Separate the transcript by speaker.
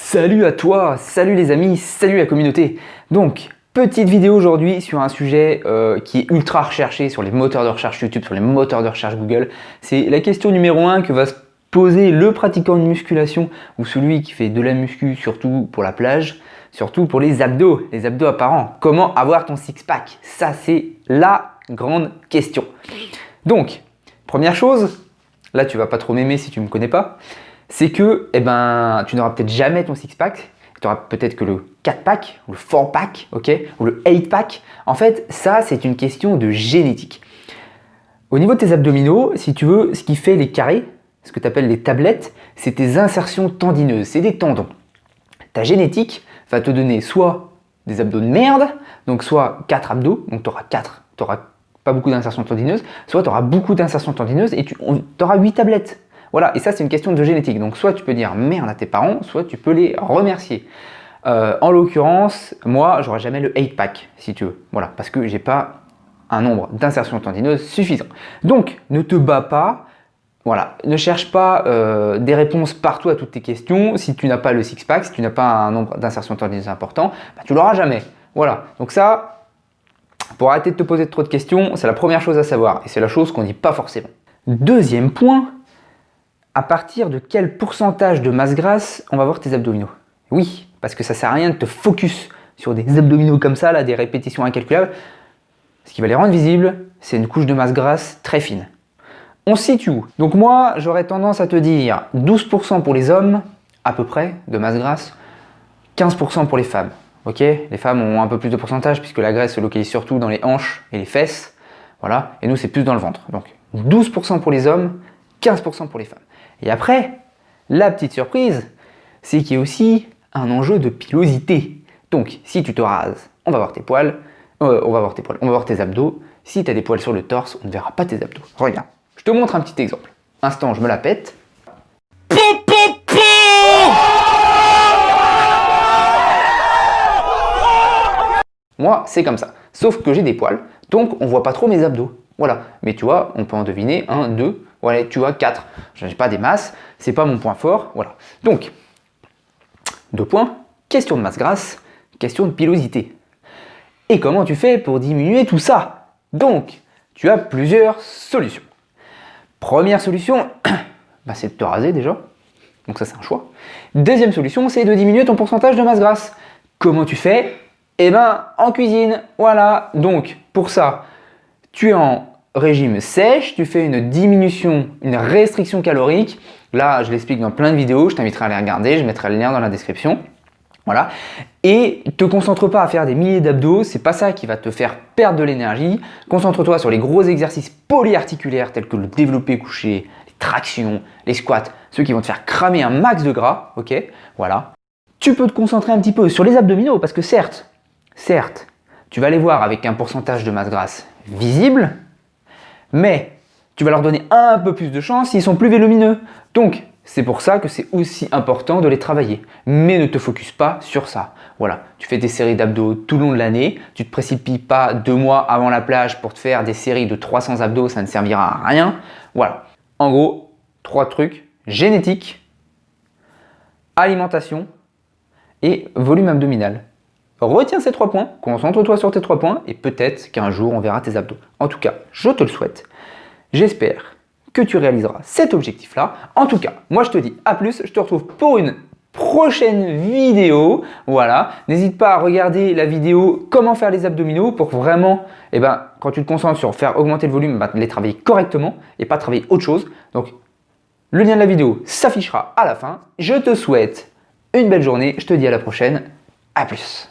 Speaker 1: Salut à toi, salut les amis, salut la communauté. Donc, petite vidéo aujourd'hui sur un sujet qui est ultra recherché sur les moteurs de recherche YouTube, sur les moteurs de recherche Google. C'est la question numéro 1 que va se poser le pratiquant de musculation ou celui qui fait de la muscu, surtout pour la plage, surtout pour les abdos apparents. Comment avoir ton six-pack? Ça, c'est la grande question. Donc, première chose, là tu vas pas trop m'aimer si tu me connais pas, c'est que tu n'auras peut-être jamais ton six-pack, tu auras peut-être que le 4-pack ou le 4-pack, ou le 8-pack. En fait, ça, c'est une question de génétique. Au niveau de tes abdominaux, si tu veux, ce qui fait les carrés, ce que tu appelles les tablettes, c'est tes insertions tendineuses, c'est des tendons. Ta génétique va te donner soit des abdos de merde, donc soit 4 abdos, donc tu auras pas beaucoup d'insertions tendineuses, soit tu auras beaucoup d'insertions tendineuses et tu auras 8 tablettes. Voilà, et ça c'est une question de génétique. Donc soit tu peux dire merde à tes parents, soit tu peux les remercier. En l'occurrence, moi j'aurai jamais le 8-pack si tu veux. Voilà, parce que j'ai pas un nombre d'insertions tendineuses suffisant. Donc ne te bats pas. Voilà, ne cherche pas des réponses partout à toutes tes questions. Si tu n'as pas le six-pack, si tu n'as pas un nombre d'insertions tendineuses important, tu l'auras jamais. Voilà, donc ça, pour arrêter de te poser trop de questions, c'est la première chose à savoir. Et c'est la chose qu'on ne dit pas forcément. Deuxième point, à partir de quel pourcentage de masse grasse on va voir tes abdominaux? Oui, parce que ça ne sert à rien de te focus sur des abdominaux comme ça, là, des répétitions incalculables. Ce qui va les rendre visibles, c'est une couche de masse grasse très fine. On se situe où? Donc moi, j'aurais tendance à te dire 12% pour les hommes, à peu près, de masse grasse, 15% pour les femmes. Ok, les femmes ont un peu plus de pourcentage puisque la graisse se localise surtout dans les hanches et les fesses. Voilà, et nous, c'est plus dans le ventre. Donc 12% pour les hommes, 15% pour les femmes. Et après, la petite surprise, c'est qu'il y a aussi un enjeu de pilosité. Donc, si tu te rases, on va voir tes poils, on va voir tes abdos. Si tu as des poils sur le torse, on ne verra pas tes abdos. Regarde, je te montre un petit exemple. Instant, je me la pète. Moi, c'est comme ça. Sauf que j'ai des poils, donc on voit pas trop mes abdos. Voilà. Mais tu vois, on peut en deviner 1, 2, voilà, tu vois, 4. Je n'ai pas des masses, c'est pas mon point fort. Voilà. Donc, 2 points. Question de masse grasse, question de pilosité. Et comment tu fais pour diminuer tout ça? Donc, tu as plusieurs solutions. Première solution, c'est de te raser déjà. Donc ça, c'est un choix. Deuxième solution, c'est de diminuer ton pourcentage de masse grasse. Comment tu fais? En cuisine. Voilà. Donc, pour ça, tu es en régime sèche, tu fais une diminution, une restriction calorique. Là, je l'explique dans plein de vidéos, je t'inviterai à les regarder, je mettrai le lien dans la description. Voilà. Et ne te concentre pas à faire des milliers d'abdos, c'est pas ça qui va te faire perdre de l'énergie. Concentre-toi sur les gros exercices polyarticulaires tels que le développé couché, les tractions, les squats, ceux qui vont te faire cramer un max de gras, ok? Voilà. Tu peux te concentrer un petit peu sur les abdominaux parce que certes, tu vas les voir avec un pourcentage de masse grasse visible, mais tu vas leur donner un peu plus de chance s'ils sont plus volumineux. Donc, c'est pour ça que c'est aussi important de les travailler. Mais ne te focus pas sur ça. Voilà, tu fais des séries d'abdos tout le long de l'année. Tu ne te précipites pas 2 mois avant la plage pour te faire des séries de 300 abdos, ça ne servira à rien. Voilà, en gros, 3 trucs, génétique, alimentation et volume abdominal. Retiens ces 3 points, concentre-toi sur tes 3 points et peut-être qu'un jour on verra tes abdos. En tout cas, je te le souhaite. J'espère que tu réaliseras cet objectif-là. En tout cas, moi je te dis à plus, je te retrouve pour une prochaine vidéo. Voilà, n'hésite pas à regarder la vidéo comment faire les abdominaux pour vraiment, quand tu te concentres sur faire augmenter le volume, les travailler correctement et pas travailler autre chose. Donc, le lien de la vidéo s'affichera à la fin. Je te souhaite une belle journée, je te dis à la prochaine. À plus.